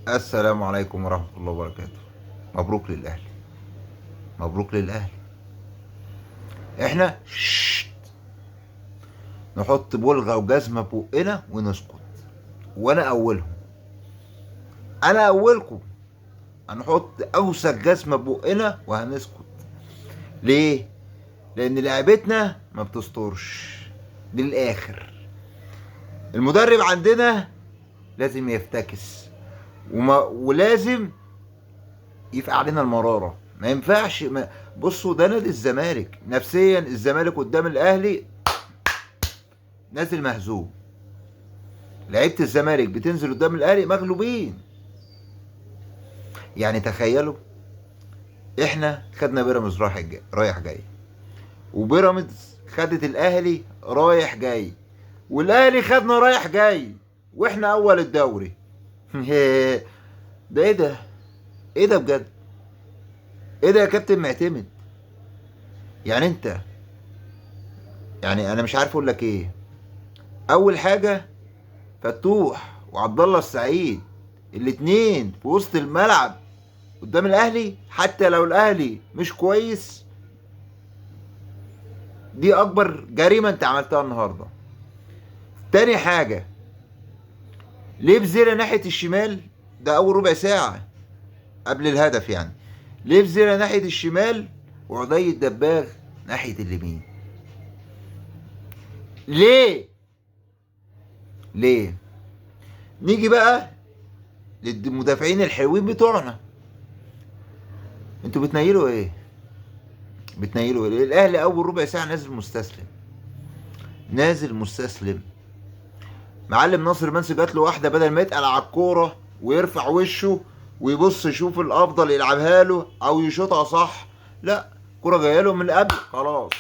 السلام عليكم ورحمة الله وبركاته. مبروك للأهلي، مبروك للأهلي. احنا نحط بلغة وجزمة بقنا ونسكت، وانا اولهم. انا اولكم. هنحط اوسخ جزمة بقنا وهنسكت. ليه؟ لان لعبتنا ما بتسترش للاخر. المدرب عندنا لازم يفتكس ولازم يفقع علينا المرارة. ما ينفعش بصوا، ده نادي الزمالك. نفسيا الزمالك قدام الاهلي نازل مهزوم. لعيبه الزمالك بتنزل قدام الاهلي مغلوبين. يعني تخيلوا، احنا خدنا بيراميدز رايح جاي، وبيراميدز خدت الاهلي رايح جاي، والاهلي خدنا رايح جاي، واحنا اول الدوري. ده ايه ده؟ ايه ده بجد؟ ايه ده يا كابتن معتمد؟ يعني انت، يعني انا مش عارف اقول لك ايه. اول حاجه، فتوح وعبد الله السعيد الاتنين في وسط الملعب قدام الاهلي، حتى لو الاهلي مش كويس. دي اكبر جريمه انت عملتها النهارده. تاني حاجه، ليه بزيرة ناحيه الشمال؟ ده اول ربع ساعه قبل الهدف يعني. ليه بزيرة ناحيه الشمال وعدي الدباغ ناحيه اليمين؟ ليه؟ ليه؟ نيجي بقى للمدافعين الحلوين بتوعنا. انتوا بتنيلوا ايه؟ بتنيلوا ايه؟ الاهلي اول ربع ساعه نازل مستسلم، نازل مستسلم. معلم ناصر منسي جات له واحده، بدل ما يتقل على الكوره ويرفع وشه ويبص يشوف الافضل يلعبها له او يشوطها صح، لا، الكوره جايه له من قبل خلاص.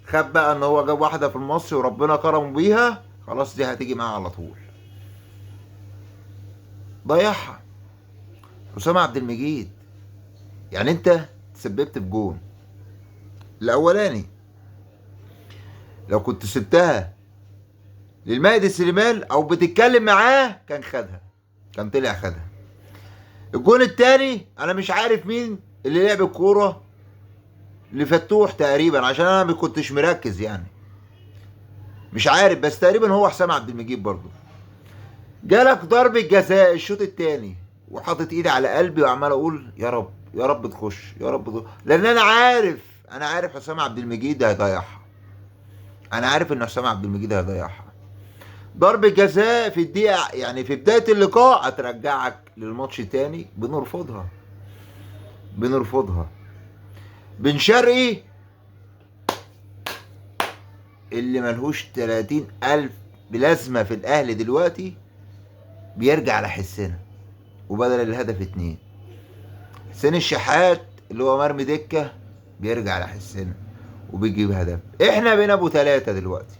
خد بقى ان هو جاب واحده في المصري وربنا كرمه بيها، خلاص دي هتيجي معاه على طول. ضيعها. حسام عبد المجيد، يعني انت تسببت في جون الاولاني. لو كنت سبتها للمهدي سليمان او بتتكلم معاه كان خدها، كان طلع خدها. الجون التاني انا مش عارف مين اللي لعب الكوره لفتوح تقريبا، عشان انا ما كنتش مركز يعني، مش عارف، بس تقريبا هو حسام عبد المجيد برضه. جالك ضربة جزاء الشوط التاني وحاطط ايدي على قلبي وعمال اقول يا رب يا رب تخش يا رب تخش، لان انا عارف، انا عارف حسام عبد المجيد هيضيعها. انا عارف ان حسام عبد المجيد هيضيعها. ضربة جزاء في الدقيقة، يعني في بداية اللقاء، هترجعك للماتش تاني. بنرفضها، بنرفضها. بن شرقي اللي ملهوش 30 ألف بلازمة في الأهلي دلوقتي بيرجع على حسنا، وبدل الهدف اتنين. حسين الشحات اللي هو مرمي دكة بيرجع على حسنا وبيجيب هدف. احنا بقينا ابو ثلاثة دلوقتي.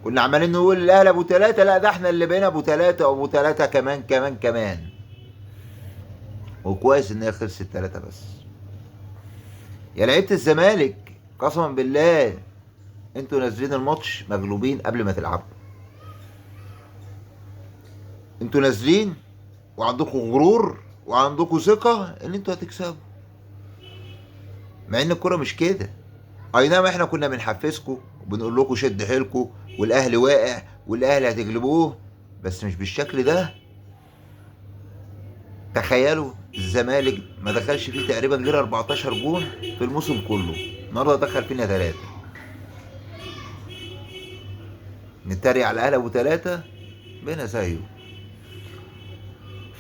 كنا عمالين نقول الاهلي ابو ثلاثة، لا ده احنا اللي بقينا ابو ثلاثة وابو ثلاثة كمان كمان كمان. وكويس ان هي خلصت ثلاثة بس. يا لعيبة الزمالك، قسما بالله انتوا نازلين الماتش مغلوبين قبل ما تلعبوا. انتوا نازلين وعندكم غرور وعندكم ثقة ان انتوا هتكسبوا، مع ان الكرة مش كده. اي نعم، احنا كنا بنحفزكم وبنقول لكم شد حيلكم والاهلي واقع والاهلي هتغلبوه، بس مش بالشكل ده. تخيلوا الزمالك ما دخلش فيه تقريبا غير 14 جون في الموسم كله، النهارده دخل فينا ثلاثة. نتريق على الاهلي ابو ثلاثة بينا زيه.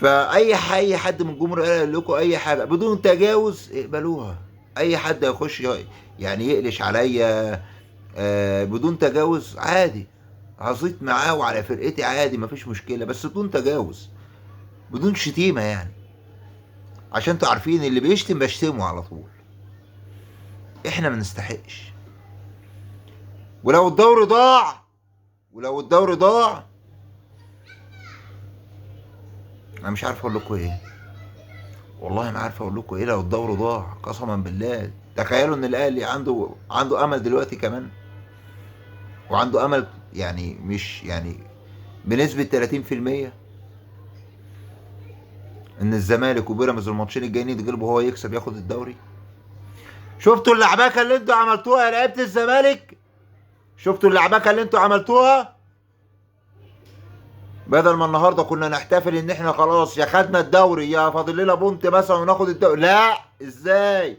اي حد من الجمهور قال لكم اي حاجه بدون تجاوز اقبلوها. اي حد يخش يعني يقلش عليا بدون تجاوز عادي، هزيط معاه وعلى فرقتي عادي، مفيش مشكله، بس بدون تجاوز، بدون شتيمه يعني، عشان انتوا عارفين اللي بيشتم بشتمه على طول. احنا ما نستحقش. ولو الدوري ضاع، ولو الدوري ضاع، انا مش عارف اقول لكم ايه. والله ما عارف اقول لكم ايه. لو الدوري ضاع قسما بالله، تخيلوا ان الاهلي عنده امل دلوقتي كمان، وعنده امل يعني مش يعني بنسبة 30%. ان الزمالك وبيراميدز الماتشين الجايين يتغلبوا هو يكسب ياخد الدوري؟ شفتوا اللعبكه اللي انتوا عملتوها يا لعيبه الزمالك؟ شفتوا اللعبكه اللي انتوا عملتوها؟ بدل ما النهارده كنا نحتفل ان احنا خلاص يا خدنا الدوري يا فاضل لنا بونت مثلا وناخد الدوري، لا، ازاي؟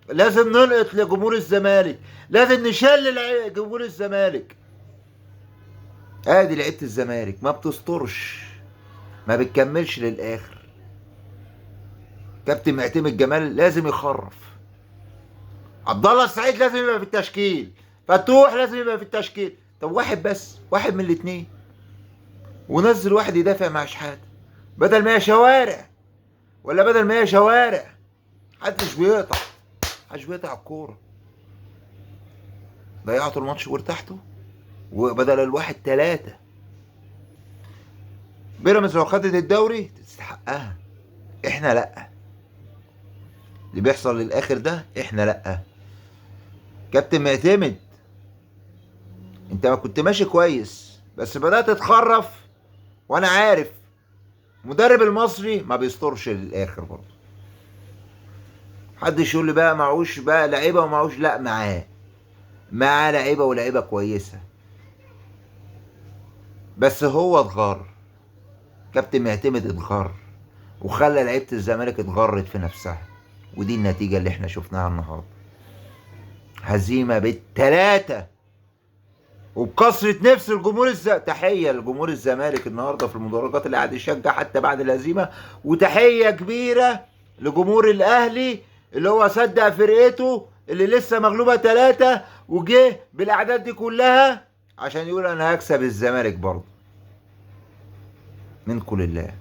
لازم نلقط لجمهور الزمالك، لازم نشل جمهور الزمالك. ادي لعيبه الزمالك ما بتسترش، ما بتكملش للاخر. كابتن معتمد جمال لازم يخرف، عبد الله السعيد لازم يبقى في التشكيل، فتوح لازم يبقى في التشكيل. طب واحد بس، واحد من الاثنين، ونزل واحد يدافع مع شحاته بدل ما هي شوارع، ولا بدل ما هي شوارع محدش بيقطع، محدش بيقطع الكوره. ضيعتوا الماتش وارتحتوا، وبدل الواحد 3. بيراميدز لو خدت الدوري تستحقها، احنا لا. اللي بيحصل للاخر ده احنا لا. كابتن معتمد، انت ما كنت ماشي كويس بس بدأت تتخرف، وانا عارف المدرب المصري ما بيسترش للاخر برضه. محدش يقول لي بقى معهوش بقى لعيبه ومعهوش، لا، معاه لعيبه ولعيبه كويسه، بس هو اتغر. كابتن معتمد اتغر وخلى لعيبه الزمالك اتغرت في نفسها، ودي النتيجه اللي احنا شفناها النهارده. هزيمه بالثلاثه وبكثره نفس الجمهور تحيه لجمهور الزمالك النهارده في المدرجات اللي قاعد يشجع حتى بعد الهزيمه، وتحيه كبيره لجمهور الاهلي اللي هو صدق فرقته اللي لسه مغلوبه 3 وجه بالاعداد دي كلها عشان يقول انا هكسب الزمالك برضه. منكم لله.